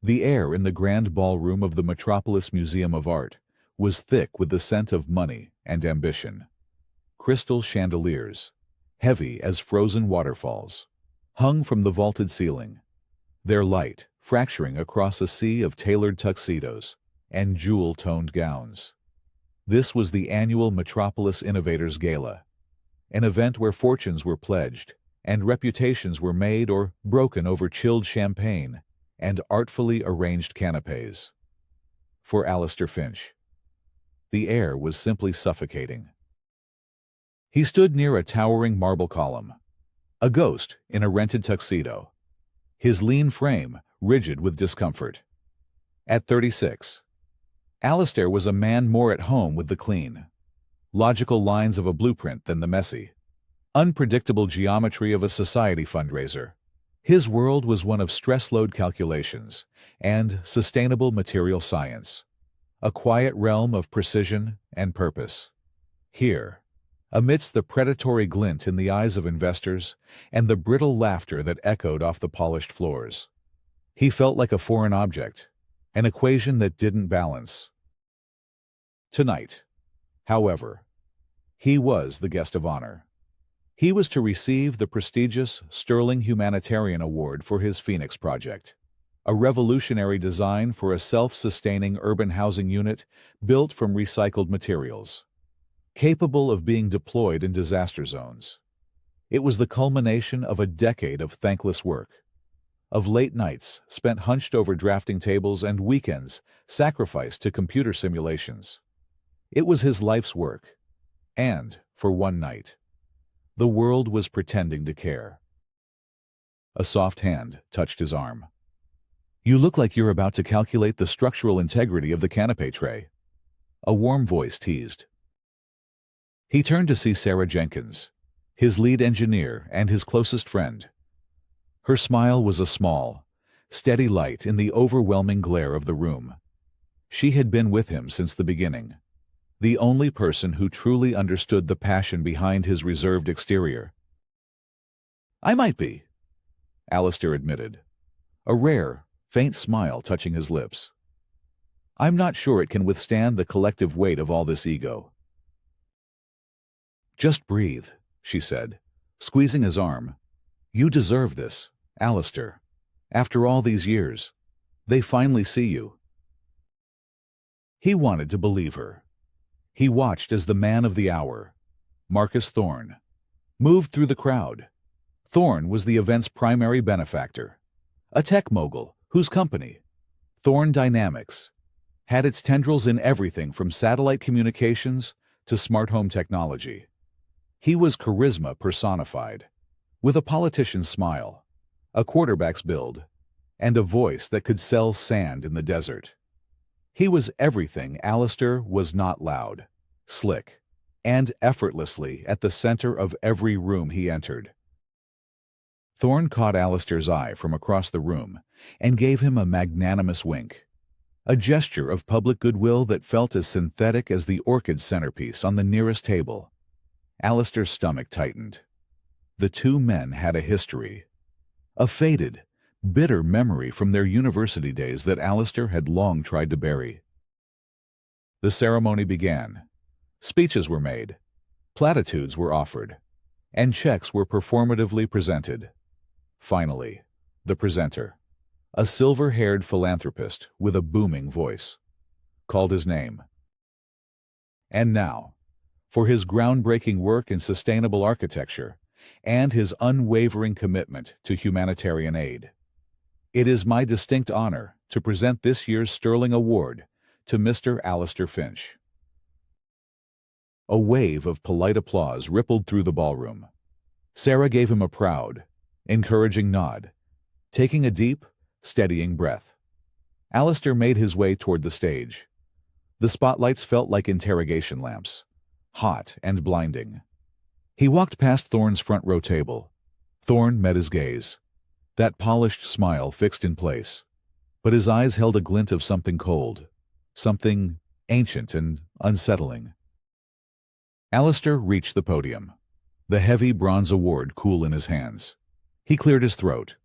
The air in the grand ballroom of the Metropolis Museum of Art was thick with the scent of money and ambition. Crystal chandeliers, heavy as frozen waterfalls, hung from the vaulted ceiling, their light fracturing across a sea of tailored tuxedos and jewel-toned gowns. This was the annual Metropolis Innovators Gala, an event where fortunes were pledged and reputations were made or broken over chilled champagne and artfully arranged canapes. For Alistair Finch, the air was simply suffocating. He stood near a towering marble column, a ghost in a rented tuxedo, his lean frame rigid with discomfort. At 36, Alistair was a man more at home with the clean, logical lines of a blueprint than the messy, unpredictable geometry of a society fundraiser. His world was one of stress-load calculations and sustainable material science, a quiet realm of precision and purpose. Here, amidst the predatory glint in the eyes of investors and the brittle laughter that echoed off the polished floors, he felt like a foreign object, an equation that didn't balance. Tonight, however, he was the guest of honor. He was to receive the prestigious Sterling Humanitarian Award for his Phoenix project, a revolutionary design for a self-sustaining urban housing unit built from recycled materials, capable of being deployed in disaster zones. It was the culmination of a decade of thankless work, of late nights spent hunched over drafting tables and weekends sacrificed to computer simulations. It was his life's work, and, for one night, the world was pretending to care. A soft hand touched his arm. "You look like you're about to calculate the structural integrity of the canapé tray," a warm voice teased. He turned to see Sarah Jenkins, his lead engineer and his closest friend. Her smile was a small, steady light in the overwhelming glare of the room. She had been with him since the beginning, the only person who truly understood the passion behind his reserved exterior. "I might be," Alistair admitted, a rare, faint smile touching his lips. "I'm not sure it can withstand the collective weight of all this ego." "Just breathe," she said, squeezing his arm. "You deserve this, Alistair. After all these years, they finally see you." He wanted to believe her. He watched as the man of the hour, Marcus Thorne, moved through the crowd. Thorne was the event's primary benefactor, a tech mogul whose company, Thorne Dynamics, had its tendrils in everything from satellite communications to smart home technology. He was charisma personified, with a politician's smile, a quarterback's build, and a voice that could sell sand in the desert. He was everything Alistair was not: loud, slick, and effortlessly at the center of every room he entered. Thorne caught Alistair's eye from across the room and gave him a magnanimous wink, a gesture of public goodwill that felt as synthetic as the orchid centerpiece on the nearest table. Alistair's stomach tightened. The two men had a history, a faded, bitter memory from their university days that Alistair had long tried to bury. The ceremony began. Speeches were made, platitudes were offered, and checks were performatively presented. Finally, the presenter, a silver-haired philanthropist with a booming voice, called his name. And now, for his groundbreaking work in sustainable architecture and his unwavering commitment to humanitarian aid, it is my distinct honor to present this year's Sterling Award to Mr. Alistair Finch. A wave of polite applause rippled through the ballroom. Sarah gave him a proud, encouraging nod, taking a deep, steadying breath. Alistair made his way toward the stage. The spotlights felt like interrogation lamps, hot and blinding. He walked past Thorne's front row table. Thorne met his gaze, that polished smile fixed in place, but his eyes held a glint of something cold, something ancient and unsettling. Alistair reached the podium, the heavy bronze award cool in his hands. He cleared his throat.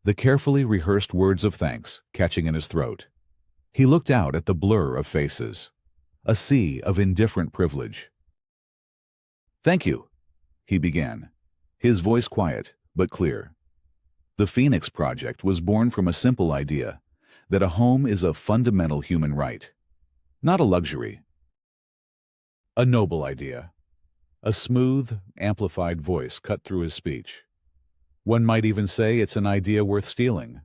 the carefully rehearsed words of thanks catching in his throat. He looked out at the blur of faces, a sea of indifferent privilege. "Thank you," he began, his voice quiet but clear. The Phoenix Project was born from a simple idea that a home is a fundamental human right, not a luxury. A noble idea. A smooth, amplified voice cut through his speech. One might even say it's an idea worth stealing.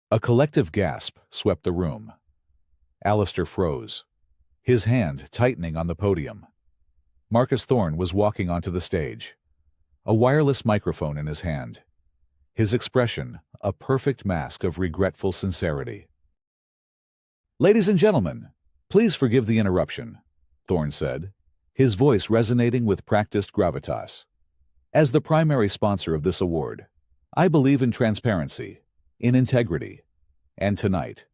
A collective gasp swept the room. Alistair froze, his hand tightening on the podium. Marcus Thorne was walking onto the stage, a wireless microphone in his hand. His expression, a perfect mask of regretful sincerity. "Ladies and gentlemen, please forgive the interruption," Thorne said, his voice resonating with practiced gravitas. "As the primary sponsor of this award, I believe in transparency, in integrity, and tonight,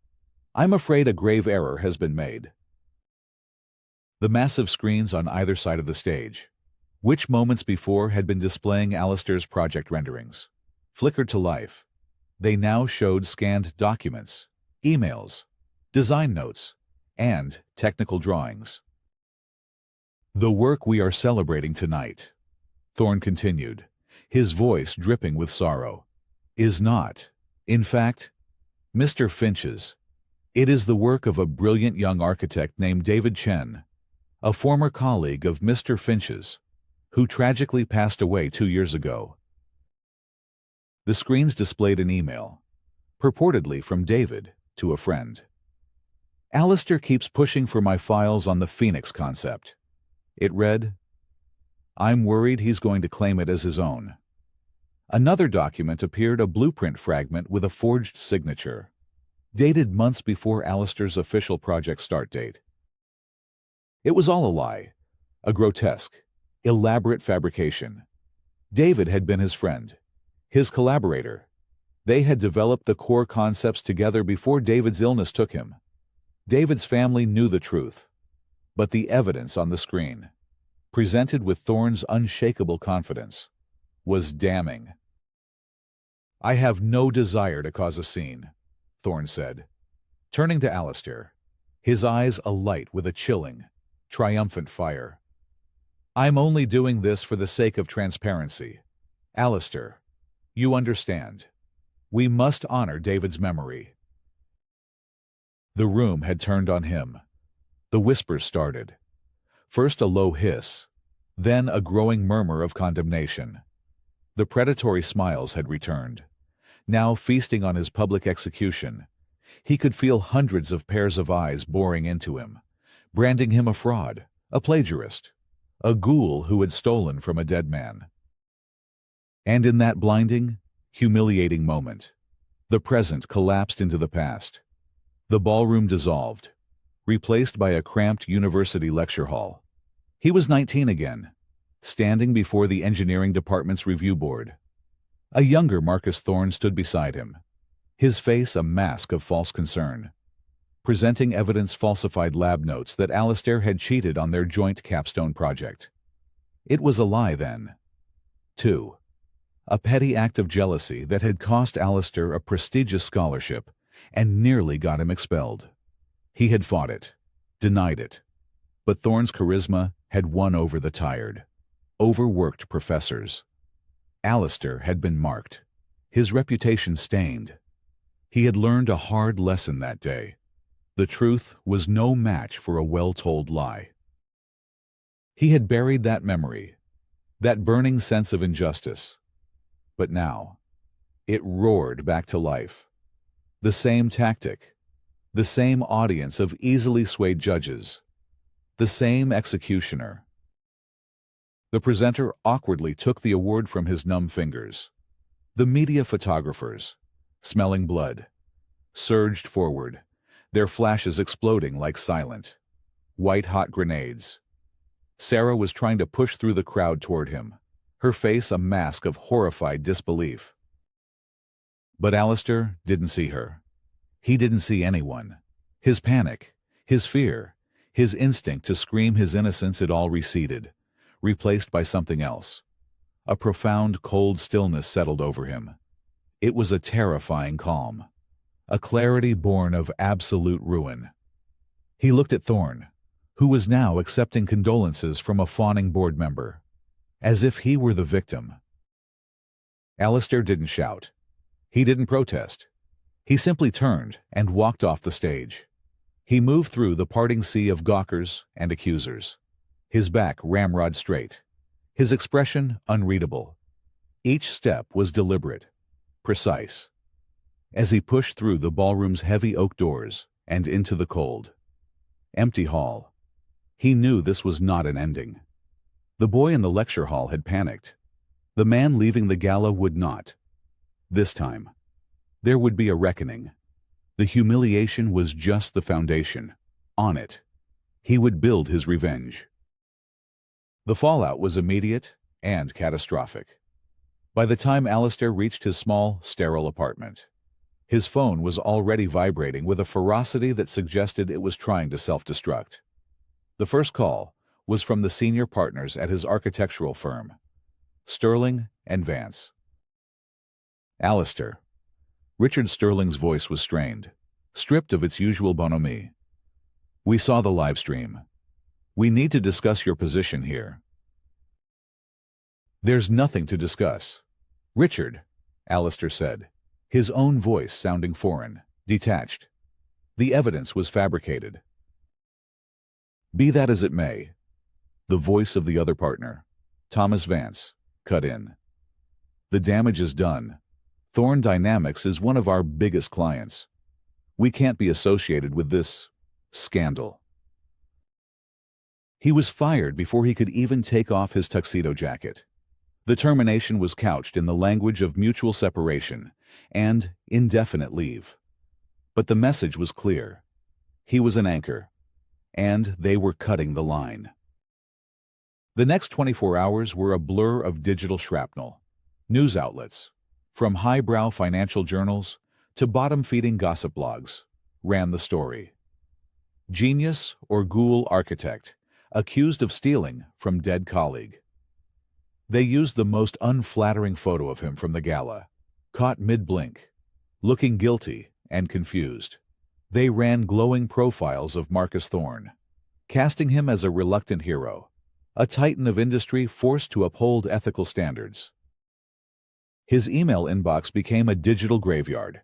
I'm afraid a grave error has been made." The massive screens on either side of the stage, which moments before had been displaying Alistair's project renderings, flickered to life. They now showed scanned documents, emails, design notes, and technical drawings. "The work we are celebrating tonight," Thorne continued, his voice dripping with sorrow, "is not, in fact, Mr. Finch's. It is the work of a brilliant young architect named David Chen, a former colleague of Mr. Finch's, who tragically passed away 2 years ago." The screens displayed an email, purportedly from David to a friend. "Alistair keeps pushing for my files on the Phoenix concept." It read, "I'm worried he's going to claim it as his own." Another document appeared, a blueprint fragment with a forged signature, dated months before Alistair's official project start date. It was all a lie, a grotesque, elaborate fabrication. David had been his friend, his collaborator. They had developed the core concepts together before David's illness took him. David's family knew the truth, but the evidence on the screen, presented with Thorne's unshakable confidence, was damning. "I have no desire to cause a scene," Thorne said, turning to Alistair, his eyes alight with a chilling, triumphant fire. "I'm only doing this for the sake of transparency. Alistair, you understand. We must honor David's memory." The room had turned on him. The whispers started. First a low hiss, then a growing murmur of condemnation. The predatory smiles had returned, now feasting on his public execution. He could feel hundreds of pairs of eyes boring into him, branding him a fraud, a plagiarist, a ghoul who had stolen from a dead man. And in that blinding, humiliating moment, the present collapsed into the past. The ballroom dissolved, replaced by a cramped university lecture hall. He was 19 again, standing before the engineering department's review board. A younger Marcus Thorne stood beside him, his face a mask of false concern, presenting evidence-falsified lab notes that Alistair had cheated on their joint capstone project. It was a lie then. 2. A petty act of jealousy that had cost Alistair a prestigious scholarship and nearly got him expelled. He had fought it, denied it, but Thorne's charisma had won over the tired, overworked professors. Alistair had been marked, his reputation stained. He had learned a hard lesson that day. The truth was no match for a well-told lie. He had buried that memory, that burning sense of injustice. But now, it roared back to life. The same tactic, the same audience of easily swayed judges, the same executioner. The presenter awkwardly took the award from his numb fingers. The media photographers, smelling blood, surged forward, their flashes exploding like silent, white-hot grenades. Sarah was trying to push through the crowd toward him, her face a mask of horrified disbelief. But Alistair didn't see her. He didn't see anyone. His panic, his fear, his instinct to scream his innocence had all receded, replaced by something else. A profound, cold stillness settled over him. It was a terrifying calm, a clarity born of absolute ruin. He looked at Thorne, who was now accepting condolences from a fawning board member, as if he were the victim. Alistair didn't shout. He didn't protest. He simply turned and walked off the stage. He moved through the parting sea of gawkers and accusers, his back ramrod straight, his expression unreadable. Each step was deliberate, precise. As he pushed through the ballroom's heavy oak doors and into the cold, empty hall, he knew this was not an ending. The boy in the lecture hall had panicked. The man leaving the gala would not. This time, there would be a reckoning. The humiliation was just the foundation. On it, he would build his revenge. The fallout was immediate and catastrophic. By the time Alistair reached his small, sterile apartment, his phone was already vibrating with a ferocity that suggested it was trying to self-destruct. The first call was from the senior partners at his architectural firm, Sterling and Vance. Alistair. Richard Sterling's voice was strained, stripped of its usual bonhomie. We saw the live stream. We need to discuss your position here. There's nothing to discuss. Richard, Alistair said, his own voice sounding foreign, detached. The evidence was fabricated. Be that as it may, the voice of the other partner, Thomas Vance, cut in. The damage is done. Thorne Dynamics is one of our biggest clients. We can't be associated with this scandal. He was fired before he could even take off his tuxedo jacket. The termination was couched in the language of mutual separation and indefinite leave. But the message was clear. He was an anchor, and they were cutting the line. The next 24 hours were a blur of digital shrapnel. News outlets, from highbrow financial journals to bottom-feeding gossip blogs, ran the story. Genius or ghoul architect, accused of stealing from dead colleague. They used the most unflattering photo of him from the gala, caught mid-blink, looking guilty and confused. They ran glowing profiles of Marcus Thorne, casting him as a reluctant hero, a titan of industry forced to uphold ethical standards. His email inbox became a digital graveyard.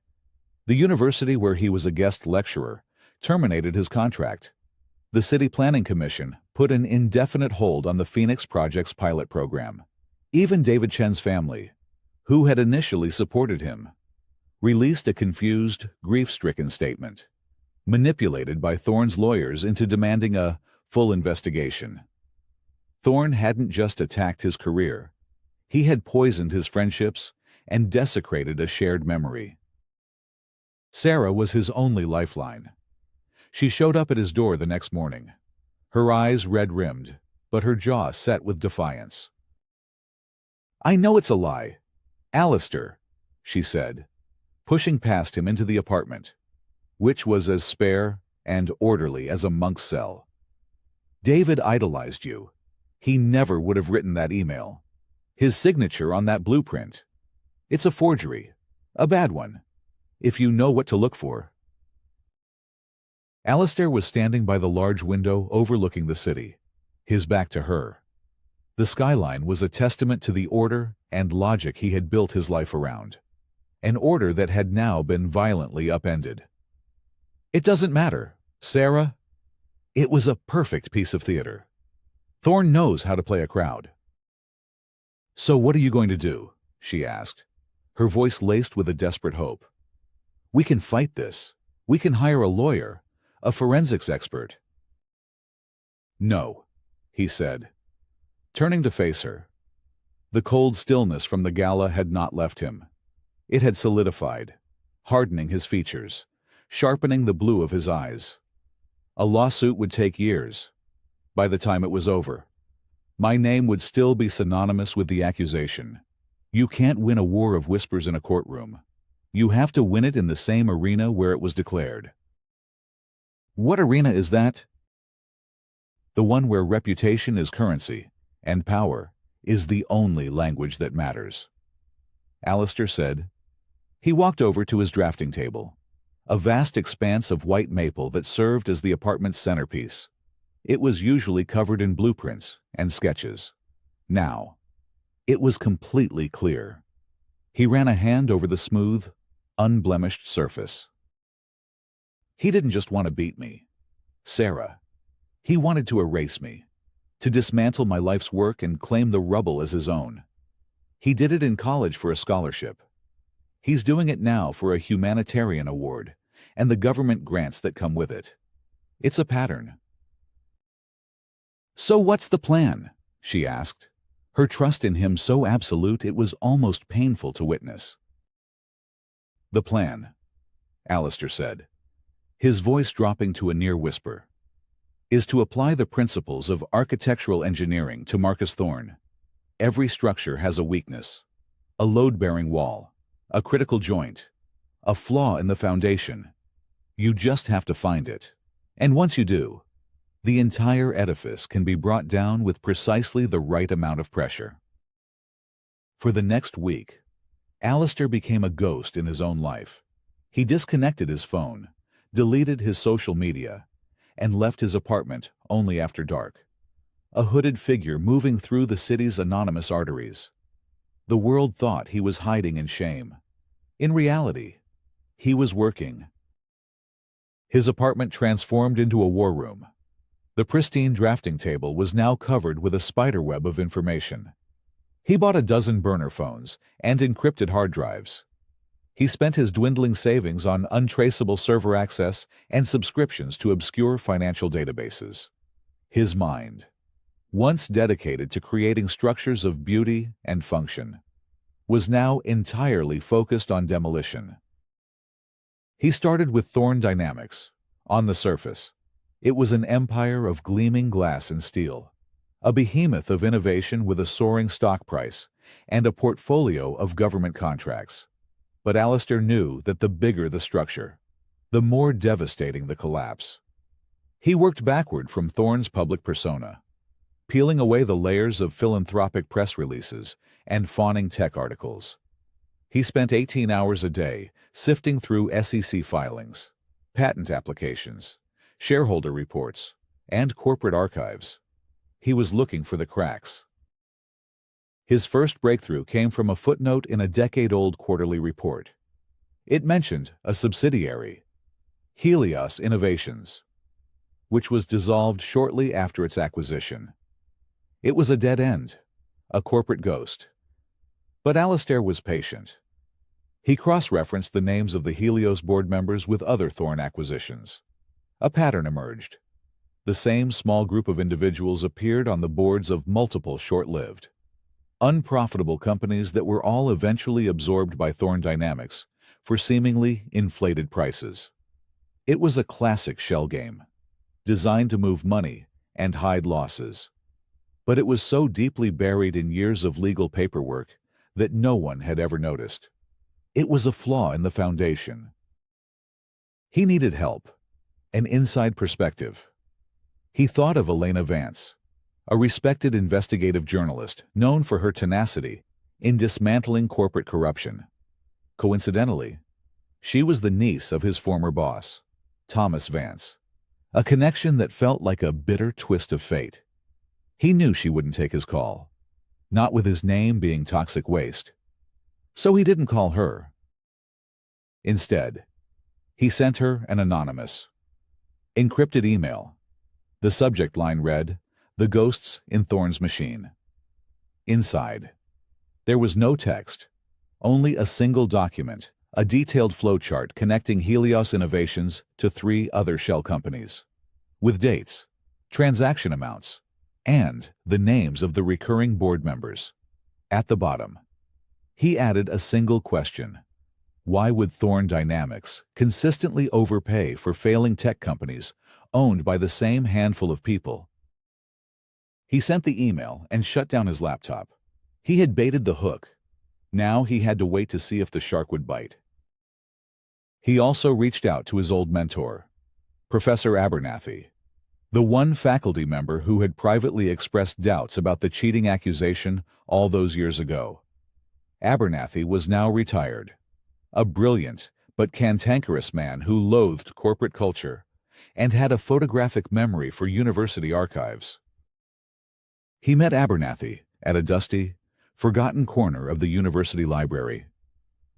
The university where he was a guest lecturer terminated his contract. The City Planning Commission put an indefinite hold on the Phoenix Project's pilot program. Even David Chen's family, who had initially supported him, released a confused, grief-stricken statement, manipulated by Thorne's lawyers into demanding a full investigation. Thorne hadn't just attacked his career. He had poisoned his friendships and desecrated a shared memory. Sarah was his only lifeline. She showed up at his door the next morning, her eyes red-rimmed, but her jaw set with defiance. I know it's a lie. Alistair, she said, pushing past him into the apartment, which was as spare and orderly as a monk's cell. David idolized you. He never would have written that email. His signature on that blueprint. It's a forgery. A bad one. If you know what to look for. Alistair was standing by the large window overlooking the city, his back to her. The skyline was a testament to the order and logic he had built his life around. An order that had now been violently upended. It doesn't matter, Sarah. It was a perfect piece of theater. Thorne knows how to play a crowd. So what are you going to do? She asked, her voice laced with a desperate hope. We can fight this. We can hire a lawyer, a forensics expert. No, he said, turning to face her. The cold stillness from the gala had not left him. It had solidified, hardening his features, sharpening the blue of his eyes. A lawsuit would take years. By the time it was over, my name would still be synonymous with the accusation. You can't win a war of whispers in a courtroom. You have to win it in the same arena where it was declared. What arena is that? The one where reputation is currency, and power is the only language that matters. Alistair said, He walked over to his drafting table, a vast expanse of white maple that served as the apartment's centerpiece. It was usually covered in blueprints and sketches. Now, it was completely clear. He ran a hand over the smooth, unblemished surface. He didn't just want to beat me, Sarah. He wanted to erase me, to dismantle my life's work and claim the rubble as his own. He did it in college for a scholarship. He's doing it now for a humanitarian award and the government grants that come with it. It's a pattern. "So what's the plan?" she asked, her trust in him so absolute it was almost painful to witness. "The plan," Alistair said, his voice dropping to a near whisper, "is to apply the principles of architectural engineering to Marcus Thorne. Every structure has a weakness, a load-bearing wall, a critical joint, a flaw in the foundation. You just have to find it. And once you do, the entire edifice can be brought down with precisely the right amount of pressure." For the next week, Alistair became a ghost in his own life. He disconnected his phone, deleted his social media, and left his apartment only after dark, a hooded figure moving through the city's anonymous arteries. The world thought he was hiding in shame. In reality, he was working. His apartment transformed into a war room. The pristine drafting table was now covered with a spiderweb of information. He bought a dozen burner phones and encrypted hard drives. He spent his dwindling savings on untraceable server access and subscriptions to obscure financial databases. His mind, once dedicated to creating structures of beauty and function, was now entirely focused on demolition. He started with Thorne Dynamics. On the surface, it was an empire of gleaming glass and steel, a behemoth of innovation with a soaring stock price and a portfolio of government contracts. But Alistair knew that the bigger the structure, the more devastating the collapse. He worked backward from Thorne's public persona, peeling away the layers of philanthropic press releases and fawning tech articles. He spent 18 hours a day sifting through SEC filings, patent applications, shareholder reports, and corporate archives. He was looking for the cracks. His first breakthrough came from a footnote in a decade-old quarterly report. It mentioned a subsidiary, Helios Innovations, which was dissolved shortly after its acquisition. It was a dead end, a corporate ghost. But Alistair was patient. He cross-referenced the names of the Helios board members with other Thorne acquisitions. A pattern emerged. The same small group of individuals appeared on the boards of multiple short-lived, unprofitable companies that were all eventually absorbed by Thorne Dynamics for seemingly inflated prices. It was a classic shell game, designed to move money and hide losses. But it was so deeply buried in years of legal paperwork that no one had ever noticed. It was a flaw in the foundation. He needed help, an inside perspective. He thought of Elena Vance, a respected investigative journalist known for her tenacity in dismantling corporate corruption. Coincidentally, she was the niece of his former boss, Thomas Vance, a connection that felt like a bitter twist of fate. He knew she wouldn't take his call, not with his name being toxic waste. So he didn't call her. Instead, he sent her an anonymous, encrypted email. The subject line read, "The Ghosts in Thorne's Machine." Inside, there was no text, only a single document, a detailed flowchart connecting Helios Innovations to 3 other shell companies, with dates, transaction amounts, and the names of the recurring board members. At the bottom, he added a single question. Why would Thorne Dynamics consistently overpay for failing tech companies owned by the same handful of people? He sent the email and shut down his laptop. He had baited the hook. Now he had to wait to see if the shark would bite. He also reached out to his old mentor, Professor Abernathy, the one faculty member who had privately expressed doubts about the cheating accusation all those years ago. Abernathy was now retired, a brilliant but cantankerous man who loathed corporate culture and had a photographic memory for university archives. He met Abernathy at a dusty, forgotten corner of the university library.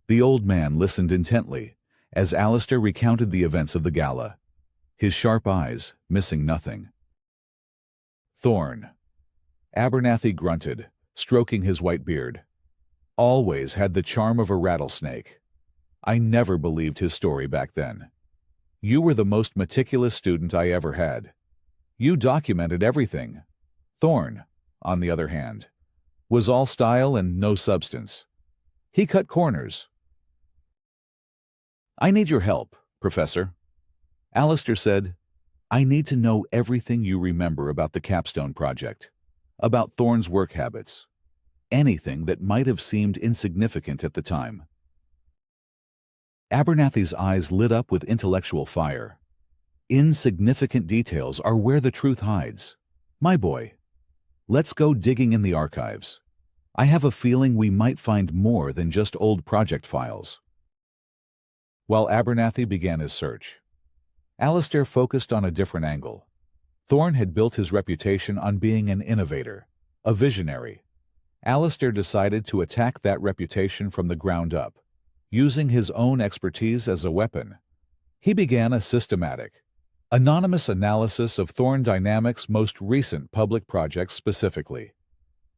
The old man listened intently as Alistair recounted the events of the gala, his sharp eyes missing nothing. Thorn. Abernathy grunted, stroking his white beard. Always had the charm of a rattlesnake. I never believed his story back then. You were the most meticulous student I ever had. You documented everything. Thorn, on the other hand, was all style and no substance. He cut corners. I need your help, Professor. Alistair said, I need to know everything you remember about the capstone project, about Thorn's work habits, anything that might have seemed insignificant at the time. Abernathy's eyes lit up with intellectual fire. Insignificant details are where the truth hides. My boy, let's go digging in the archives. I have a feeling we might find more than just old project files. While Abernathy began his search, Alistair focused on a different angle. Thorn had built his reputation on being an innovator, a visionary. Alistair decided to attack that reputation from the ground up, using his own expertise as a weapon. He began a systematic, anonymous analysis of Thorn Dynamics' most recent public projects, specifically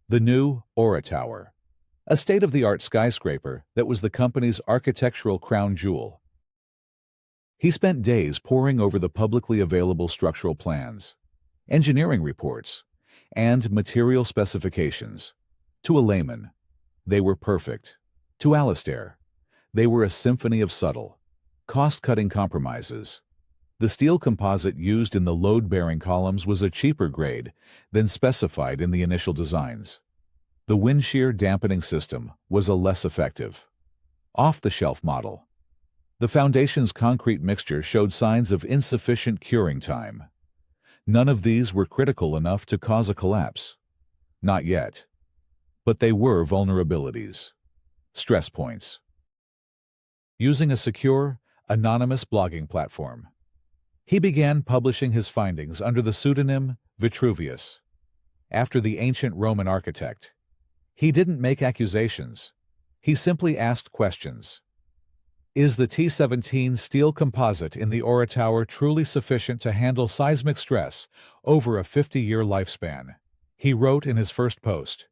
the new Aura Tower, a state-of-the-art skyscraper that was the company's architectural crown jewel. He spent days poring over the publicly available structural plans, engineering reports, and material specifications. To a layman, they were perfect. To Alistair, they were a symphony of subtle, cost-cutting compromises. The steel composite used in the load-bearing columns was a cheaper grade than specified in the initial designs. The wind shear dampening system was a less effective, off-the-shelf model. The foundation's concrete mixture showed signs of insufficient curing time. None of these were critical enough to cause a collapse. Not yet. But they were vulnerabilities, stress points. Using a secure, anonymous blogging platform, he began publishing his findings under the pseudonym Vitruvius, after the ancient Roman architect. He didn't make accusations. He simply asked questions. Is the T-17 steel composite in the Aura Tower truly sufficient to handle seismic stress over a 50-year lifespan? He wrote in his first post.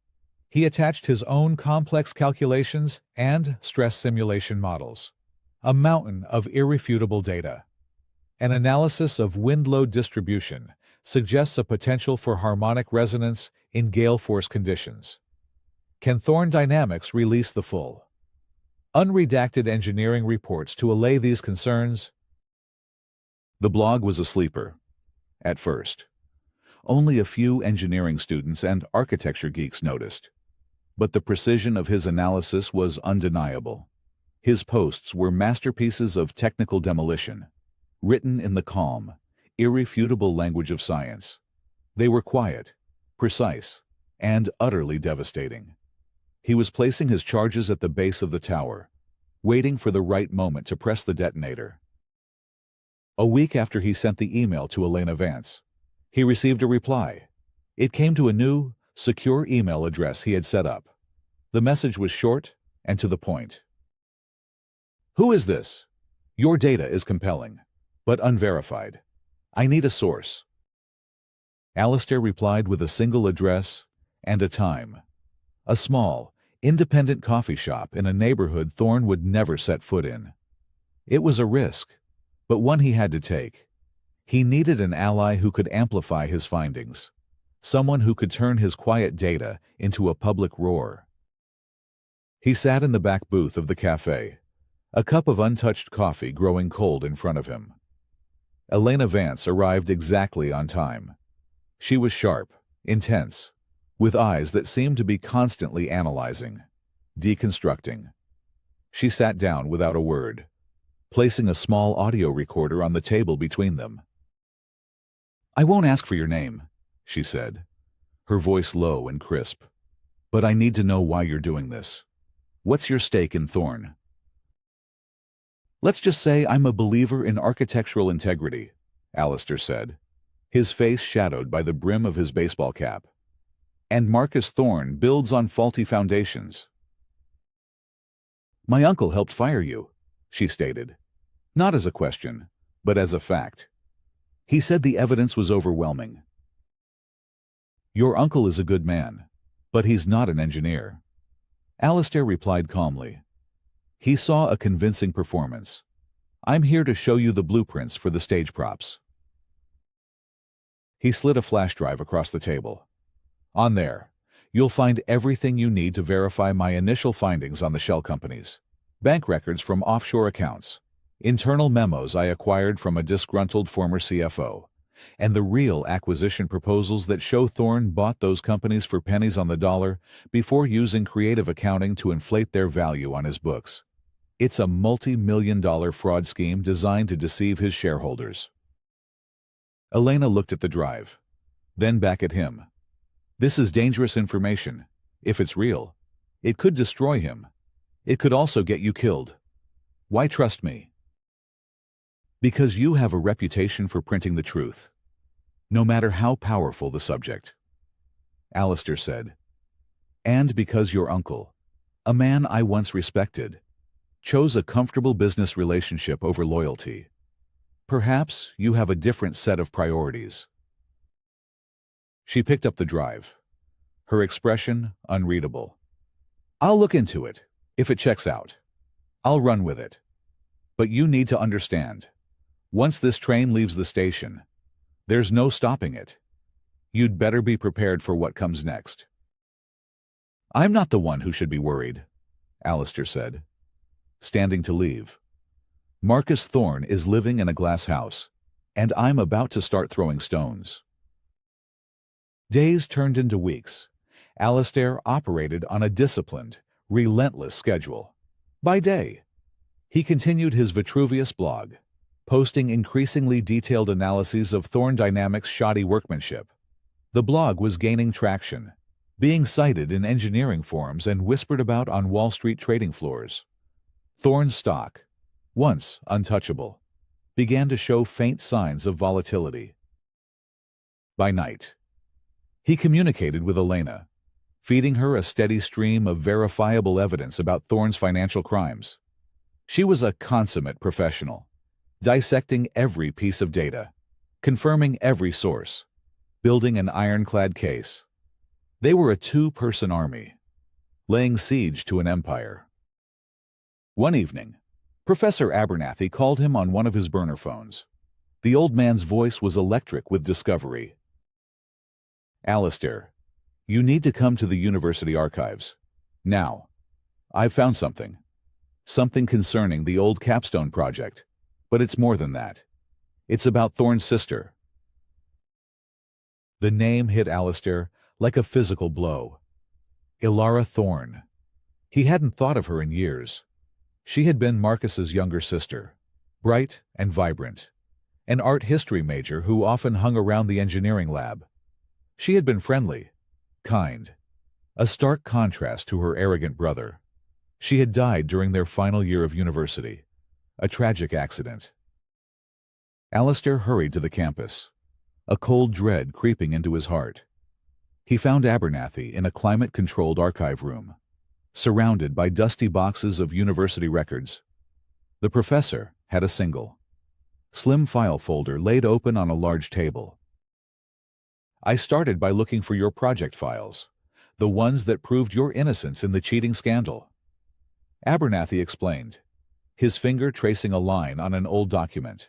He attached his own complex calculations and stress simulation models. A mountain of irrefutable data. An analysis of wind load distribution suggests a potential for harmonic resonance in gale force conditions. Can Thorn Dynamics release the full, unredacted engineering reports to allay these concerns? The blog was a sleeper, at first. Only a few engineering students and architecture geeks noticed. But the precision of his analysis was undeniable. His posts were masterpieces of technical demolition, written in the calm, irrefutable language of science. They were quiet, precise, and utterly devastating. He was placing his charges at the base of the tower, waiting for the right moment to press the detonator. A week after he sent the email to Elena Vance, he received a reply. It came to a new, secure email address he had set up. The message was short and to the point. Who is this? Your data is compelling, but unverified. I need a source. Alistair replied with a single address and a time. A small, independent coffee shop in a neighborhood Thorn would never set foot in. It was a risk, but one he had to take. He needed an ally who could amplify his findings, someone who could turn his quiet data into a public roar. He sat in the back booth of the cafe, a cup of untouched coffee growing cold in front of him. Elena Vance arrived exactly on time. She was sharp, intense, with eyes that seemed to be constantly analyzing, deconstructing. She sat down without a word, placing a small audio recorder on the table between them. I won't ask for your name, she said, her voice low and crisp. But I need to know why you're doing this. What's your stake in Thorn? Let's just say I'm a believer in architectural integrity, Alistair said, his face shadowed by the brim of his baseball cap. And Marcus Thorne builds on faulty foundations. My uncle helped fire you, she stated, not as a question, but as a fact. He said the evidence was overwhelming. Your uncle is a good man, but he's not an engineer. Alistair replied calmly. He saw a convincing performance. I'm here to show you the blueprints for the stage props. He slid a flash drive across the table. On there, you'll find everything you need to verify my initial findings on the shell companies. Bank records from offshore accounts, internal memos I acquired from a disgruntled former CFO, and the real acquisition proposals that show Thorne bought those companies for pennies on the dollar before using creative accounting to inflate their value on his books. It's a multi-million-dollar fraud scheme designed to deceive his shareholders. Elena looked at the drive, then back at him. This is dangerous information. If it's real, it could destroy him. It could also get you killed. Why trust me? Because you have a reputation for printing the truth, no matter how powerful the subject. Alistair said. And because your uncle, a man I once respected, chose a comfortable business relationship over loyalty. Perhaps you have a different set of priorities. She picked up the drive, her expression unreadable. I'll look into it. If it checks out, I'll run with it. But you need to understand, once this train leaves the station, there's no stopping it. You'd better be prepared for what comes next. I'm not the one who should be worried, Alistair said, standing to leave. Marcus Thorne is living in a glass house, and I'm about to start throwing stones. Days turned into weeks. Alistair operated on a disciplined, relentless schedule. By day, he continued his Vitruvius blog, posting increasingly detailed analyses of Thorne Dynamics' shoddy workmanship. The blog was gaining traction, being cited in engineering forums and whispered about on Wall Street trading floors. Thorne's stock, once untouchable, began to show faint signs of volatility. By night, he communicated with Elena, feeding her a steady stream of verifiable evidence about Thorne's financial crimes. She was a consummate professional, dissecting every piece of data, confirming every source, building an ironclad case. They were a two-person army, laying siege to an empire. One evening, Professor Abernathy called him on one of his burner phones. The old man's voice was electric with discovery. Alistair, you need to come to the university archives. Now. I've found something. Something concerning the old capstone project. But it's more than that. It's about Thorne's sister. The name hit Alistair like a physical blow. Ilara Thorne. He hadn't thought of her in years. She had been Marcus's younger sister, bright and vibrant, an art history major who often hung around the engineering lab. She had been friendly, kind, a stark contrast to her arrogant brother. She had died during their final year of university, a tragic accident. Alistair hurried to the campus, a cold dread creeping into his heart. He found Abernathy in a climate-controlled archive room, surrounded by dusty boxes of university records. The professor had a single, slim file folder laid open on a large table. I started by looking for your project files, the ones that proved your innocence in the cheating scandal. Abernathy explained, his finger tracing a line on an old document.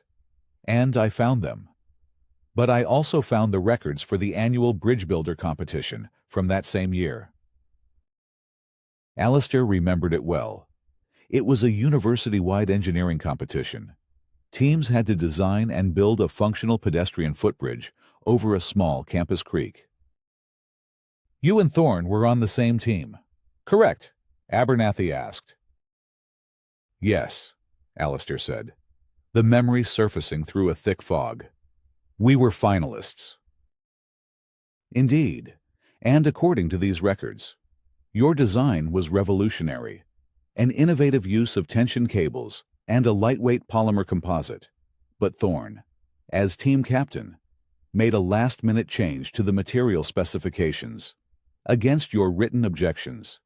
And I found them. But I also found the records for the annual bridge builder competition from that same year. Alistair remembered it well. It was a university-wide engineering competition. Teams had to design and build a functional pedestrian footbridge over a small campus creek. You and Thorne were on the same team. Correct, Abernathy asked. Yes, Alistair said, the memory surfacing through a thick fog. We were finalists. Indeed, and according to these records, your design was revolutionary, an innovative use of tension cables and a lightweight polymer composite. But Thorne, as team captain, made a last-minute change to the material specifications, against your written objections.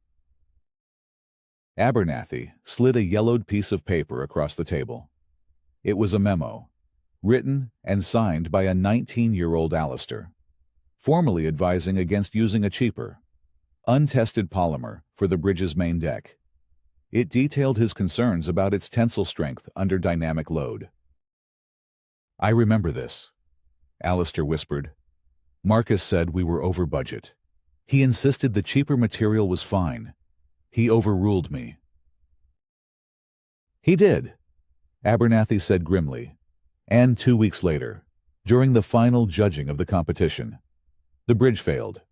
Abernathy slid a yellowed piece of paper across the table. It was a memo, written and signed by a 19-year-old Alistair, formally advising against using a cheaper, untested polymer for the bridge's main deck. It detailed his concerns about its tensile strength under dynamic load. "I remember this," Alistair whispered. "Marcus said we were over budget. He insisted the cheaper material was fine. He overruled me." "He did," Abernathy said grimly. And 2 weeks later, during the final judging of the competition, the bridge failed.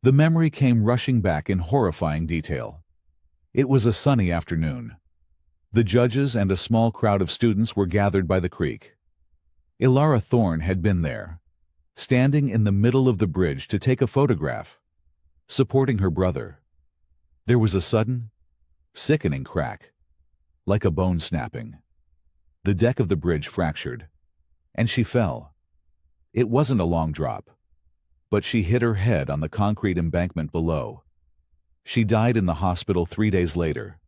The memory came rushing back in horrifying detail. It was a sunny afternoon. The judges and a small crowd of students were gathered by the creek. Ilara Thorne had been there, standing in the middle of the bridge to take a photograph, supporting her brother. There was a sudden, sickening crack, like a bone snapping. The deck of the bridge fractured, and she fell. It wasn't a long drop, but she hit her head on the concrete embankment below. She died in the hospital 3 days later.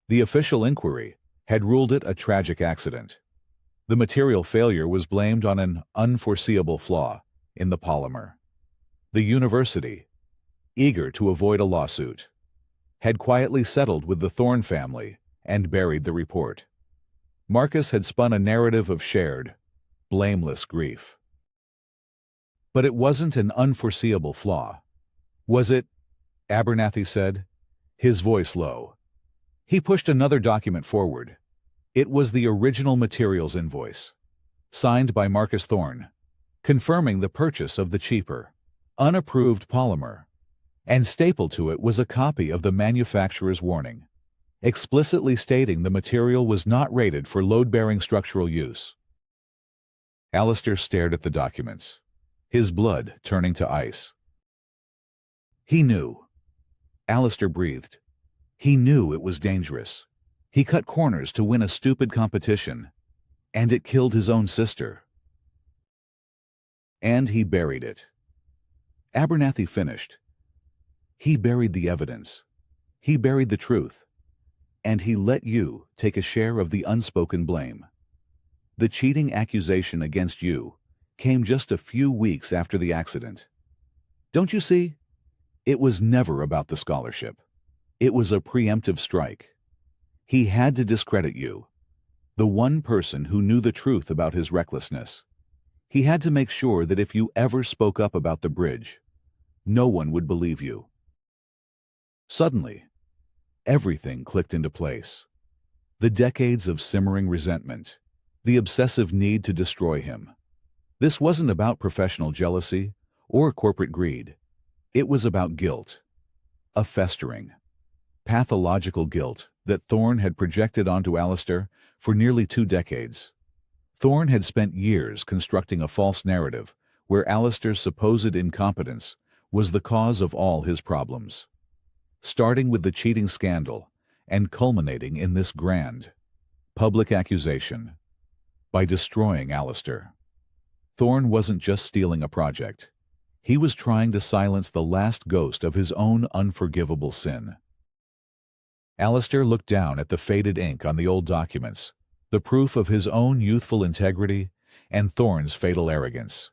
The official inquiry had ruled it a tragic accident. The material failure was blamed on an unforeseeable flaw in the polymer. The university, eager to avoid a lawsuit, had quietly settled with the Thorne family and buried the report. Marcus had spun a narrative of shared, blameless grief. But it wasn't an unforeseeable flaw. Was it? Abernathy said, his voice low. He pushed another document forward. It was the original materials invoice, signed by Marcus Thorne, confirming the purchase of the cheaper, unapproved polymer, and stapled to it was a copy of the manufacturer's warning, explicitly stating the material was not rated for load-bearing structural use. Alistair stared at the documents, his blood turning to ice. He knew. Alistair breathed. He knew it was dangerous. He cut corners to win a stupid competition, and it killed his own sister. And he buried it. Abernathy finished. He buried the evidence. He buried the truth. And he let you take a share of the unspoken blame. The cheating accusation against you came just a few weeks after the accident. Don't you see? It was never about the scholarship. It was a preemptive strike. He had to discredit you, the one person who knew the truth about his recklessness. He had to make sure that if you ever spoke up about the bridge, no one would believe you. Suddenly, everything clicked into place. The decades of simmering resentment, the obsessive need to destroy him. This wasn't about professional jealousy or corporate greed. It was about guilt, a festering, pathological guilt that Thorne had projected onto Alistair for nearly 2 decades. Thorne had spent years constructing a false narrative where Alistair's supposed incompetence was the cause of all his problems, starting with the cheating scandal and culminating in this grand, public accusation. By destroying Alistair, Thorne wasn't just stealing a project. He was trying to silence the last ghost of his own unforgivable sin. Alistair looked down at the faded ink on the old documents, the proof of his own youthful integrity and Thorne's fatal arrogance.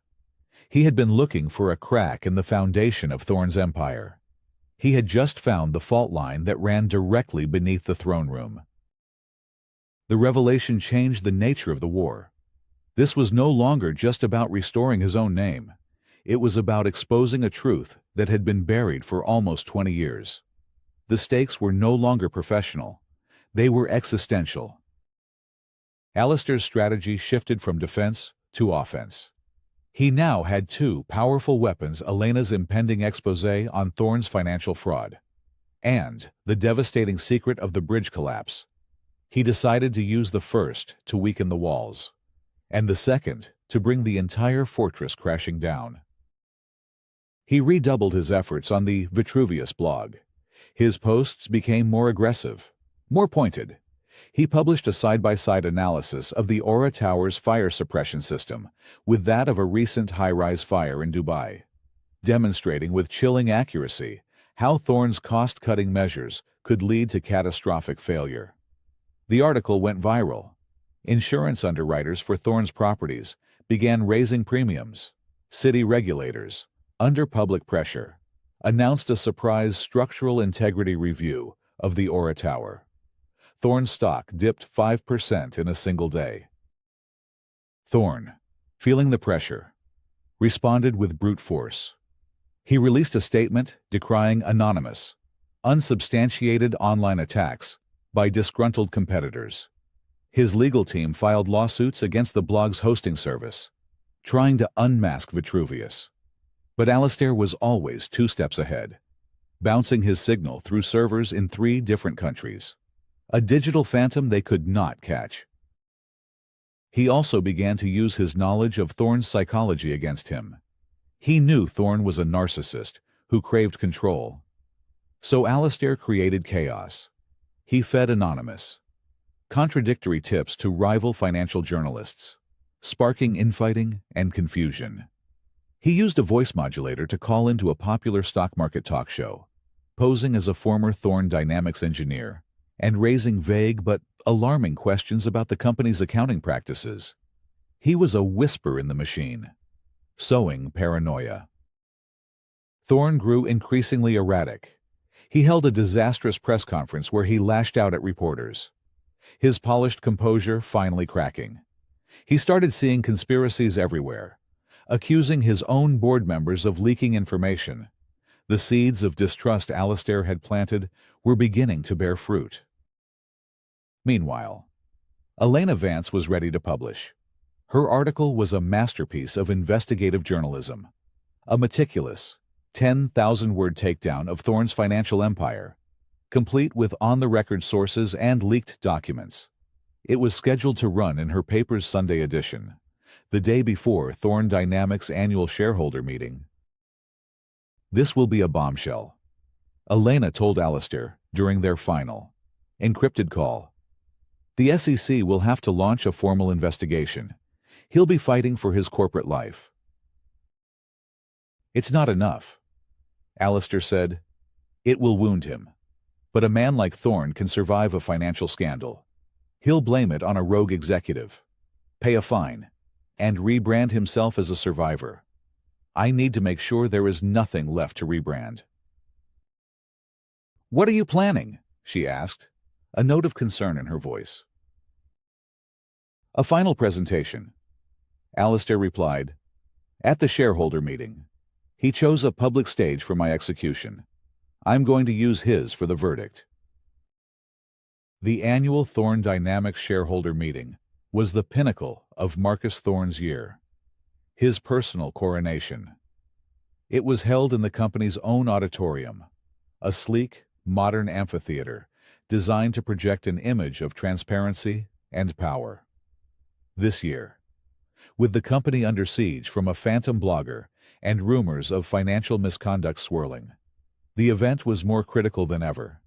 He had been looking for a crack in the foundation of Thorne's empire. He had just found the fault line that ran directly beneath the throne room. The revelation changed the nature of the war. This was no longer just about restoring his own name. It was about exposing a truth that had been buried for almost 20 years. The stakes were no longer professional. They were existential. Alistair's strategy shifted from defense to offense. He now had 2 powerful weapons: Elena's impending exposé on Thorne's financial fraud, and the devastating secret of the bridge collapse. He decided to use the first to weaken the walls, and the second to bring the entire fortress crashing down. He redoubled his efforts on the Vitruvius blog. His posts became more aggressive, More pointed, he published a side-by-side analysis of the Aura Tower's fire suppression system with that of a recent high-rise fire in Dubai, demonstrating with chilling accuracy how Thorne's cost-cutting measures could lead to catastrophic failure. The article went viral. Insurance underwriters for Thorne's properties began raising premiums. City regulators, under public pressure, announced a surprise structural integrity review of the Aura Tower. Thorne's stock dipped 5% in a single day. Thorne, feeling the pressure, responded with brute force. He released a statement decrying anonymous, unsubstantiated online attacks by disgruntled competitors. His legal team filed lawsuits against the blog's hosting service, trying to unmask Vitruvius. But Alastair was always 2 steps ahead, bouncing his signal through servers in 3 different countries, a digital phantom they could not catch. He also began to use his knowledge of Thorne's psychology against him. He knew Thorne was a narcissist who craved control. So Alastair created chaos. He fed anonymous, contradictory tips to rival financial journalists, sparking infighting and confusion. He used a voice modulator to call into a popular stock market talk show, posing as a former Thorne Dynamics engineer and raising vague but alarming questions about the company's accounting practices. He was a whisper in the machine, sowing paranoia. Thorne grew increasingly erratic. He held a disastrous press conference where he lashed out at reporters, his polished composure finally cracking. He started seeing conspiracies everywhere, accusing his own board members of leaking information. The seeds of distrust Alastair had planted were beginning to bear fruit. Meanwhile, Elena Vance was ready to publish. Her article was a masterpiece of investigative journalism, a meticulous, 10,000-word takedown of Thorne's financial empire, complete with on-the-record sources and leaked documents. It was scheduled to run in her paper's Sunday edition, the day before Thorne Dynamics' annual shareholder meeting. "This will be a bombshell," Elena told Alastair during their final, encrypted call. "The SEC will have to launch a formal investigation. He'll be fighting for his corporate life." "It's not enough," Alastair said. "It will wound him. But a man like Thorne can survive a financial scandal. He'll blame it on a rogue executive, pay a fine, and rebrand himself as a survivor. I need to make sure there is nothing left to rebrand." "What are you planning?" she asked, a note of concern in her voice. "A final presentation," Alastair replied. "At the shareholder meeting. He chose a public stage for my execution. I'm going to use his for the verdict." The annual Thorne Dynamics shareholder meeting was the pinnacle of Marcus Thorne's year, his personal coronation. It was held in the company's own auditorium, a sleek, modern amphitheater designed to project an image of transparency and power. This year, with the company under siege from a phantom blogger and rumors of financial misconduct swirling, the event was more critical than ever.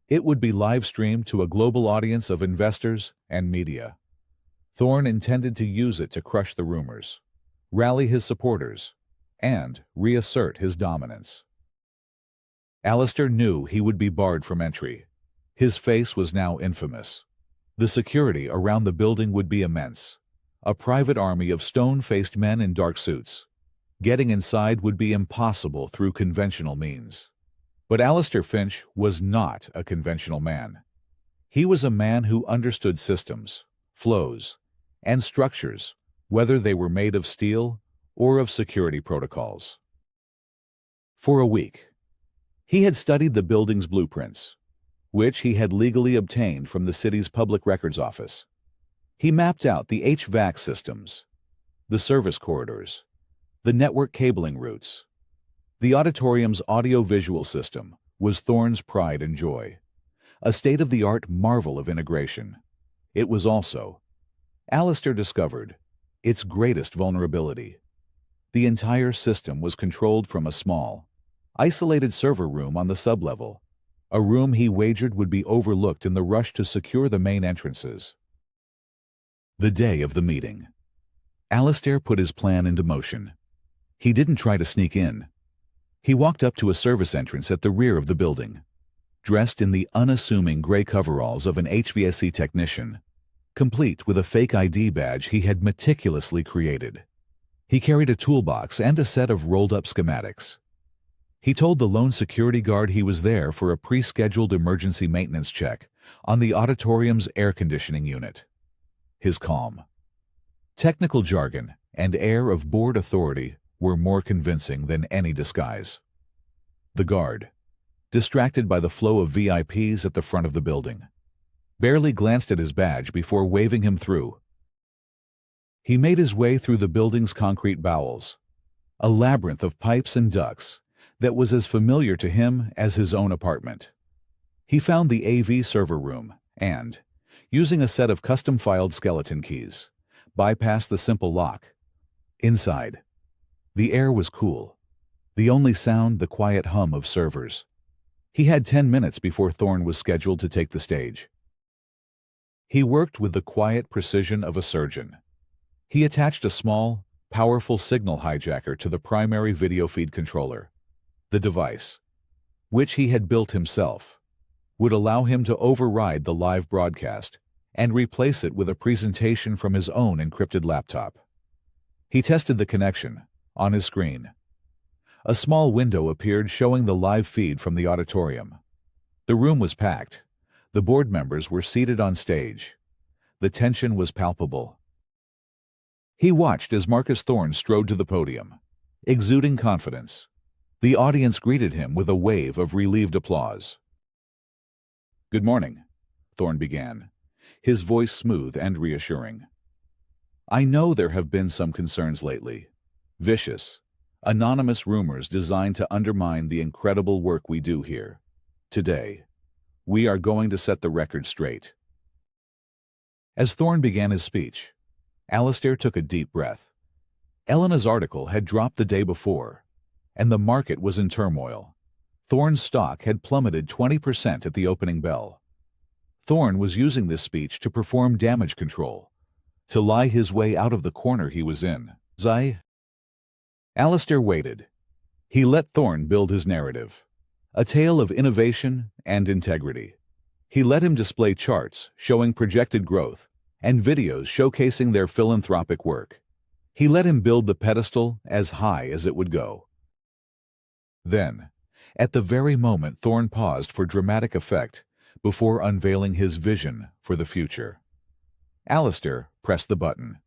It would be live-streamed to a global audience of investors and media. Thorne intended to use it to crush the rumors, rally his supporters, and reassert his dominance. Alastair knew he would be barred from entry. His face was now infamous. The security around the building would be immense, a private army of stone-faced men in dark suits. Getting inside would be impossible through conventional means. But Alastair Finch was not a conventional man. He was a man who understood systems, flows, and structures, whether they were made of steel or of security protocols. For a week, he had studied the building's blueprints, which he had legally obtained from the city's public records office. He mapped out the HVAC systems, the service corridors, the network cabling routes. The auditorium's audio-visual system was Thorne's pride and joy, a state-of-the-art marvel of integration. It was also, Alastair discovered, its greatest vulnerability. The entire system was controlled from a small, isolated server room on the sublevel, a room he wagered would be overlooked in the rush to secure the main entrances. The day of the meeting. Alistair put his plan into motion. He didn't try to sneak in. He walked up to a service entrance at the rear of the building. Dressed in the unassuming gray coveralls of an HVAC technician, complete with a fake ID badge he had meticulously created. He carried a toolbox and a set of rolled-up schematics. He told the lone security guard he was there for a pre-scheduled emergency maintenance check on the auditorium's air conditioning unit. His calm, technical jargon and air of board authority were more convincing than any disguise. The guard, distracted by the flow of VIPs at the front of the building, barely glanced at his badge before waving him through. He made his way through the building's concrete bowels, a labyrinth of pipes and ducts that was as familiar to him as his own apartment. He found the AV server room and, using a set of custom-filed skeleton keys, bypassed the simple lock. Inside, the air was cool, the only sound the quiet hum of servers. He had 10 minutes before Thorne was scheduled to take the stage. He worked with the quiet precision of a surgeon. He attached a small, powerful signal hijacker to the primary video feed controller. The device, which he had built himself, would allow him to override the live broadcast and replace it with a presentation from his own encrypted laptop. He tested the connection on his screen. A small window appeared showing the live feed from the auditorium. The room was packed. The board members were seated on stage. The tension was palpable. He watched as Marcus Thorne strode to the podium, exuding confidence. The audience greeted him with a wave of relieved applause. "Good morning," Thorne began, his voice smooth and reassuring. "I know there have been some concerns lately. Vicious, anonymous rumors designed to undermine the incredible work we do here. Today, we are going to set the record straight." As Thorne began his speech, Alistair took a deep breath. Elena's article had dropped the day before, and the market was in turmoil. Thorne's stock had plummeted 20% at the opening bell. Thorne was using this speech to perform damage control, to lie his way out of the corner he was in. Alistair waited. He let Thorne build his narrative, a tale of innovation and integrity. He let him display charts showing projected growth and videos showcasing their philanthropic work. He let him build the pedestal as high as it would go. Then, at the very moment Thorne paused for dramatic effect before unveiling his vision for the future, Alistair pressed the button.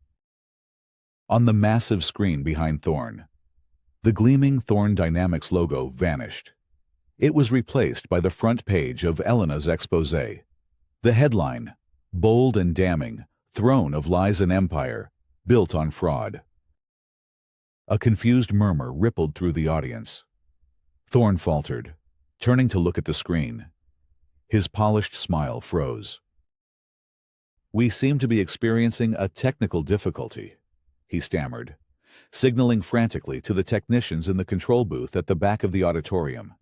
On the massive screen behind Thorne, the gleaming Thorne Dynamics logo vanished. It was replaced by the front page of Elena's exposé. The headline, bold and damning, "Throne of Lies and Empire, Built on Fraud." A confused murmur rippled through the audience. Thorne faltered, turning to look at the screen. His polished smile froze. "We seem to be experiencing a technical difficulty," he stammered, signaling frantically to the technicians in the control booth at the back of the auditorium.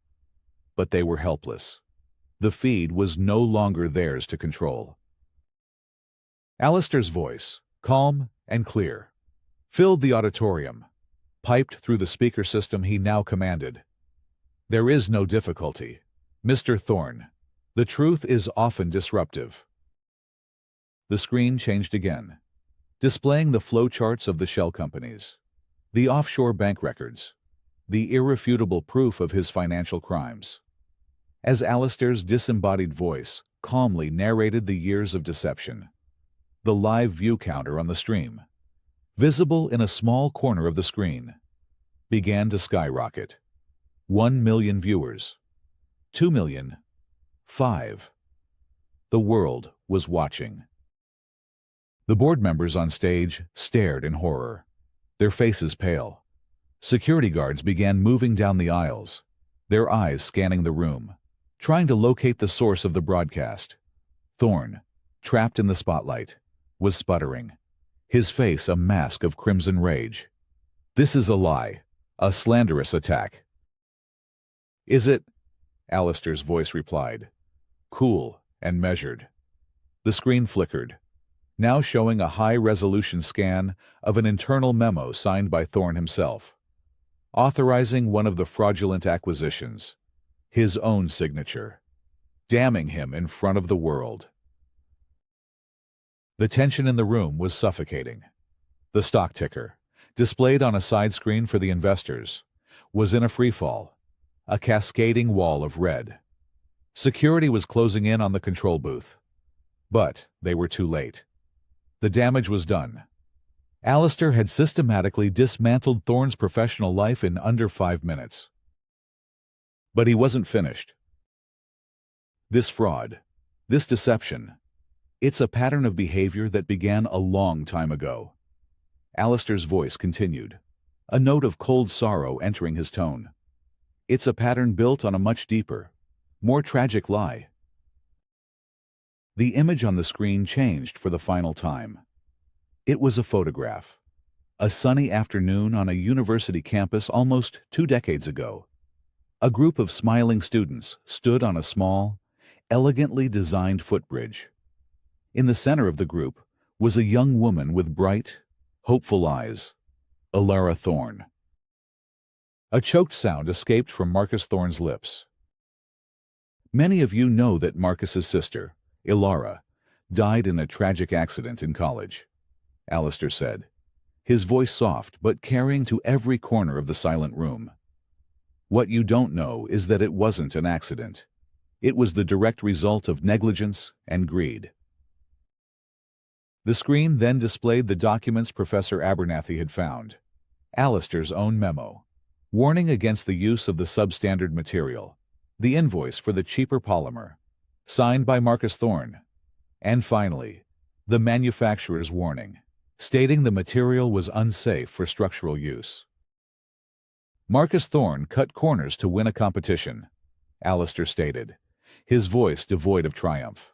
But they were helpless. The feed was no longer theirs to control. Alistair's voice, calm and clear, filled the auditorium, piped through the speaker system he now commanded. "There is no difficulty, Mr. Thorne. The truth is often disruptive." The screen changed again, displaying the flowcharts of the shell companies, the offshore bank records, the irrefutable proof of his financial crimes. As Alistair's disembodied voice calmly narrated the years of deception, the live view counter on the stream, visible in a small corner of the screen, began to skyrocket. 1 million viewers. 2 million. 5. The world was watching. The board members on stage stared in horror, their faces pale. Security guards began moving down the aisles, their eyes scanning the room, trying to locate the source of the broadcast. Thorne, trapped in the spotlight, was sputtering, his face a mask of crimson rage. "This is a lie, a slanderous attack." "Is it?" Alistair's voice replied, cool and measured. The screen flickered, now showing a high-resolution scan of an internal memo signed by Thorne himself, authorizing one of the fraudulent acquisitions, his own signature, damning him in front of the world. The tension in the room was suffocating. The stock ticker, displayed on a side screen for the investors, was in a freefall, a cascading wall of red. Security was closing in on the control booth. But they were too late. The damage was done. Alistair had systematically dismantled Thorne's professional life in under 5 minutes. But he wasn't finished. This fraud, this deception, it's a pattern of behavior that began a long time ago. Alistair's voice continued, a note of cold sorrow entering his tone. It's a pattern built on a much deeper, more tragic lie. The image on the screen changed for the final time. It was a photograph. A sunny afternoon on a university campus almost 2 decades ago. A group of smiling students stood on a small, elegantly designed footbridge. In the center of the group was a young woman with bright, hopeful eyes, Ilara Thorne. A choked sound escaped from Marcus Thorne's lips. Many of you know that Marcus's sister, Ilara, died in a tragic accident in college, Alistair said, his voice soft but carrying to every corner of the silent room. What you don't know is that it wasn't an accident. It was the direct result of negligence and greed. The screen then displayed the documents Professor Abernathy had found, Alistair's own memo, warning against the use of the substandard material, the invoice for the cheaper polymer, signed by Marcus Thorne, and finally, the manufacturer's warning, stating the material was unsafe for structural use. Marcus Thorne cut corners to win a competition, Alistair stated, his voice devoid of triumph,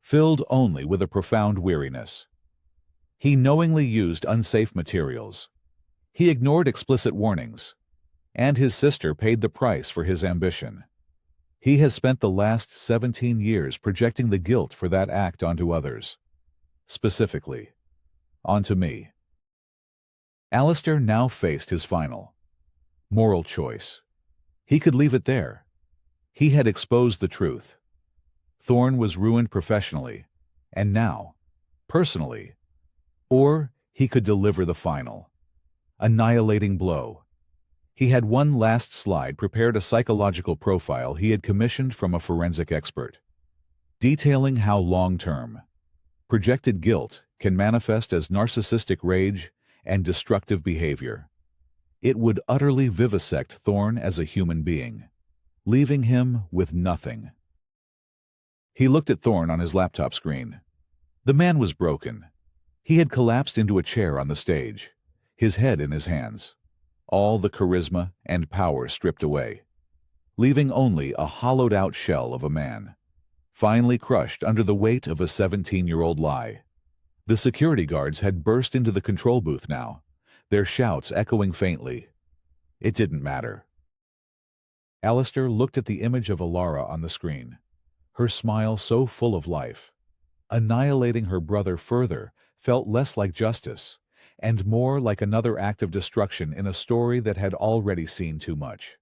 filled only with a profound weariness. He knowingly used unsafe materials. He ignored explicit warnings, and his sister paid the price for his ambition. He has spent the last 17 years projecting the guilt for that act onto others. Specifically, onto me. Alistair now faced his final, moral choice. He could leave it there. He had exposed the truth. Thorne was ruined professionally, and now, personally. Or he could deliver the final, annihilating blow. He had one last slide prepared, a psychological profile he had commissioned from a forensic expert, detailing how long-term, projected guilt can manifest as narcissistic rage and destructive behavior. It would utterly vivisect Thorne as a human being, leaving him with nothing. He looked at Thorne on his laptop screen. The man was broken. He had collapsed into a chair on the stage, his head in his hands, all the charisma and power stripped away, leaving only a hollowed-out shell of a man, finally crushed under the weight of a 17-year-old lie. The security guards had burst into the control booth now, their shouts echoing faintly. It didn't matter. Alistair looked at the image of Ilara on the screen, her smile so full of life. Annihilating her brother further felt less like justice, and more like another act of destruction in a story that had already seen too much.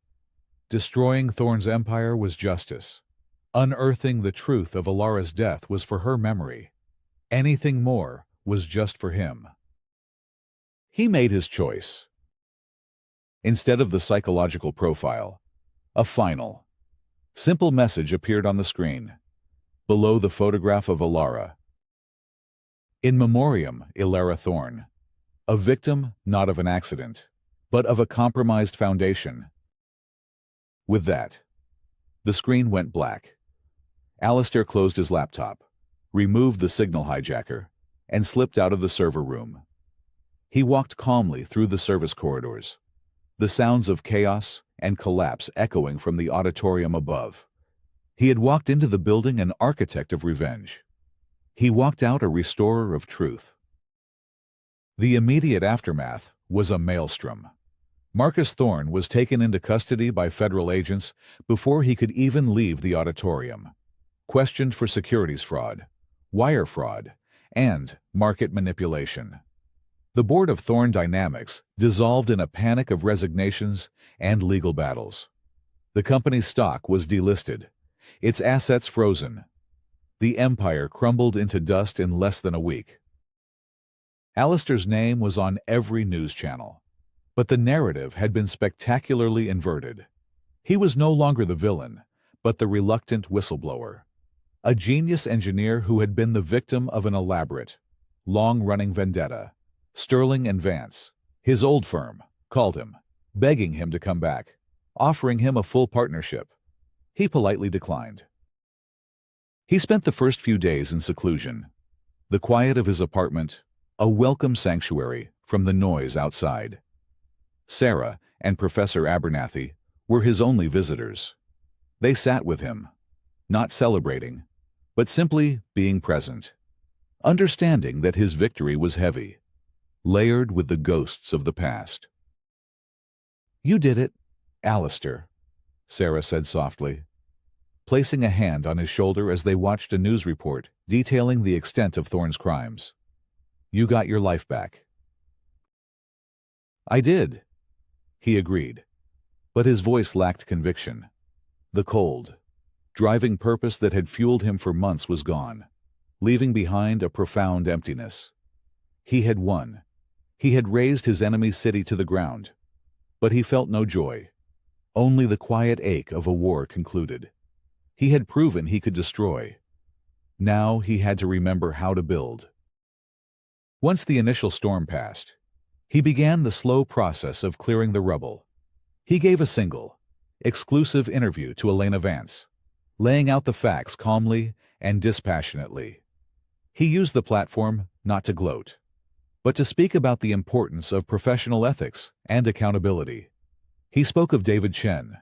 Destroying Thorne's empire was justice. Unearthing the truth of Ilara's death was for her memory. Anything more was just for him. He made his choice. Instead of the psychological profile, a final, simple message appeared on the screen, below the photograph of Ilara. In memoriam, Ilara Thorne, a victim not of an accident, but of a compromised foundation. With that, the screen went black. Alistair closed his laptop, removed the signal hijacker, and slipped out of the server room. He walked calmly through the service corridors, the sounds of chaos and collapse echoing from the auditorium above. He had walked into the building an architect of revenge. He walked out a restorer of truth. The immediate aftermath was a maelstrom. Marcus Thorne was taken into custody by federal agents before he could even leave the auditorium, questioned for securities fraud, wire fraud, and market manipulation. The board of Thorne Dynamics dissolved in a panic of resignations and legal battles. The company's stock was delisted, its assets frozen. The empire crumbled into dust in less than a week. Alistair's name was on every news channel, but the narrative had been spectacularly inverted. He was no longer the villain, but the reluctant whistleblower, a genius engineer who had been the victim of an elaborate, long-running vendetta. Sterling and Vance, his old firm, called him, begging him to come back, offering him a full partnership. He politely declined. He spent the first few days in seclusion, the quiet of his apartment, a welcome sanctuary from the noise outside. Sarah and Professor Abernathy were his only visitors. They sat with him, not celebrating, but simply being present, understanding that his victory was heavy, layered with the ghosts of the past. "You did it, Alistair," Sarah said softly, placing a hand on his shoulder as they watched a news report detailing the extent of Thorne's crimes. "You got your life back." "I did," he agreed, but his voice lacked conviction. The cold, driving purpose that had fueled him for months was gone, leaving behind a profound emptiness. He had won. He had razed his enemy's city to the ground, but he felt no joy, only the quiet ache of a war concluded. He had proven he could destroy. Now he had to remember how to build. Once the initial storm passed, he began the slow process of clearing the rubble. He gave a single, exclusive interview to Elena Vance, laying out the facts calmly and dispassionately. He used the platform not to gloat, but to speak about the importance of professional ethics and accountability. He spoke of David Chen,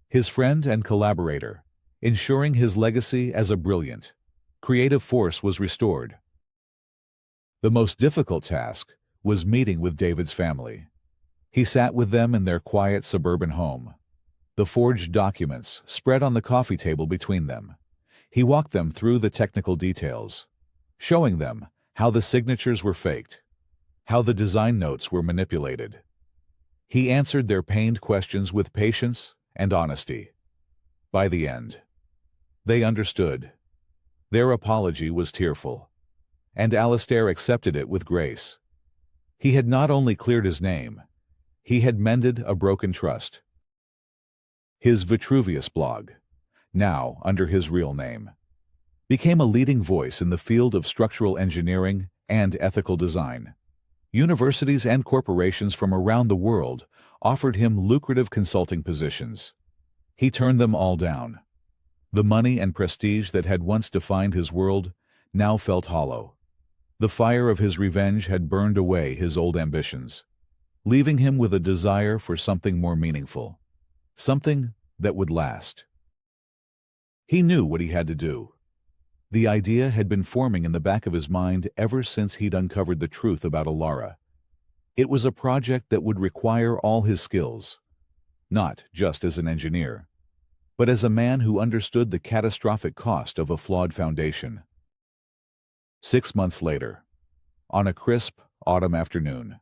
his friend and collaborator, ensuring his legacy as a brilliant, creative force was restored. The most difficult task was meeting with David's family. He sat with them in their quiet suburban home, the forged documents spread on the coffee table between them. He walked them through the technical details, showing them how the signatures were faked, how the design notes were manipulated. He answered their pained questions with patience and honesty. By the end, they understood. Their apology was tearful, and Alistair accepted it with grace. He had not only cleared his name, he had mended a broken trust. His Vitruvius blog, now under his real name, became a leading voice in the field of structural engineering and ethical design. Universities and corporations from around the world offered him lucrative consulting positions. He turned them all down. The money and prestige that had once defined his world now felt hollow. The fire of his revenge had burned away his old ambitions, leaving him with a desire for something more meaningful, something that would last. He knew what he had to do. The idea had been forming in the back of his mind ever since he'd uncovered the truth about Alara. It was a project that would require all his skills, not just as an engineer, but as a man who understood the catastrophic cost of a flawed foundation. 6 months later, on a crisp autumn afternoon,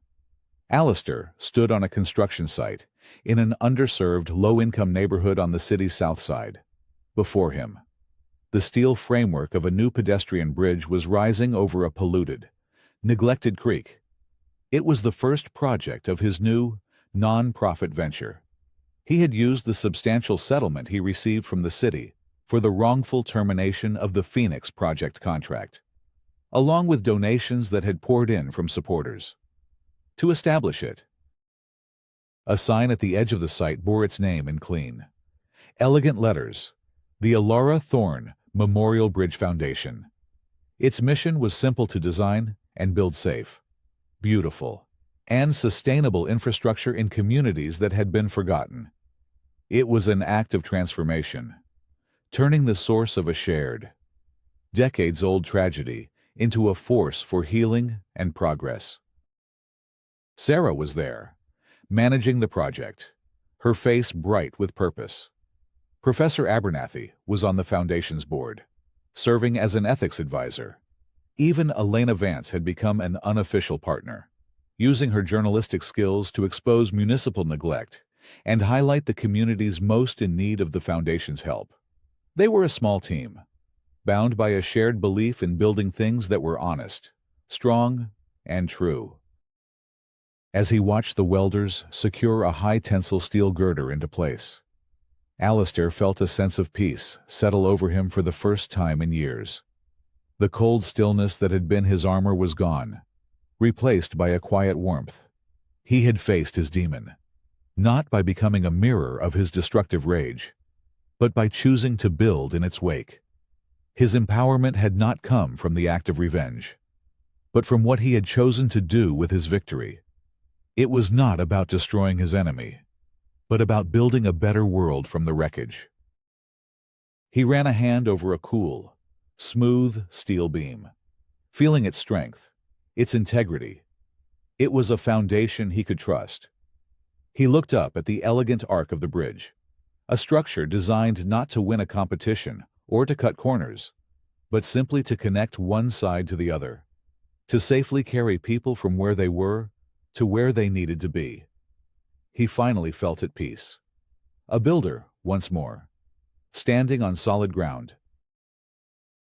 Alistair stood on a construction site in an underserved, low-income neighborhood on the city's south side. Before him, the steel framework of a new pedestrian bridge was rising over a polluted, neglected creek. It was the first project of his new, non-profit venture. He had used the substantial settlement he received from the city for the wrongful termination of the Phoenix project contract, along with donations that had poured in from supporters. To establish it, a sign at the edge of the site bore its name in clean, elegant letters: the Alara Thorne Memorial Bridge Foundation. Its mission was simple to design and build safe, beautiful, and sustainable infrastructure in communities that had been forgotten. It was an act of transformation, turning the source of a shared, decades-old tragedy into a force for healing and progress. Sarah was there, managing the project, her face bright with purpose. Professor Abernathy was on the Foundation's board, serving as an ethics advisor. Even Elena Vance had become an unofficial partner, using her journalistic skills to expose municipal neglect and highlight the communities most in need of the Foundation's help. They were a small team, bound by a shared belief in building things that were honest, strong, and true. As he watched the welders secure a high-tensile steel girder into place, Alistair felt a sense of peace settle over him for the first time in years. The cold stillness that had been his armor was gone, replaced by a quiet warmth. He had faced his demon, not by becoming a mirror of his destructive rage, but by choosing to build in its wake. His empowerment had not come from the act of revenge, but from what he had chosen to do with his victory. It was not about destroying his enemy, but about building a better world from the wreckage. He ran a hand over a cool, smooth steel beam, feeling its strength, its integrity. It was a foundation he could trust. He looked up at the elegant arc of the bridge, a structure designed not to win a competition or to cut corners, but simply to connect one side to the other, to safely carry people from where they were to where they needed to be. He finally felt at peace. A builder, once more, standing on solid ground.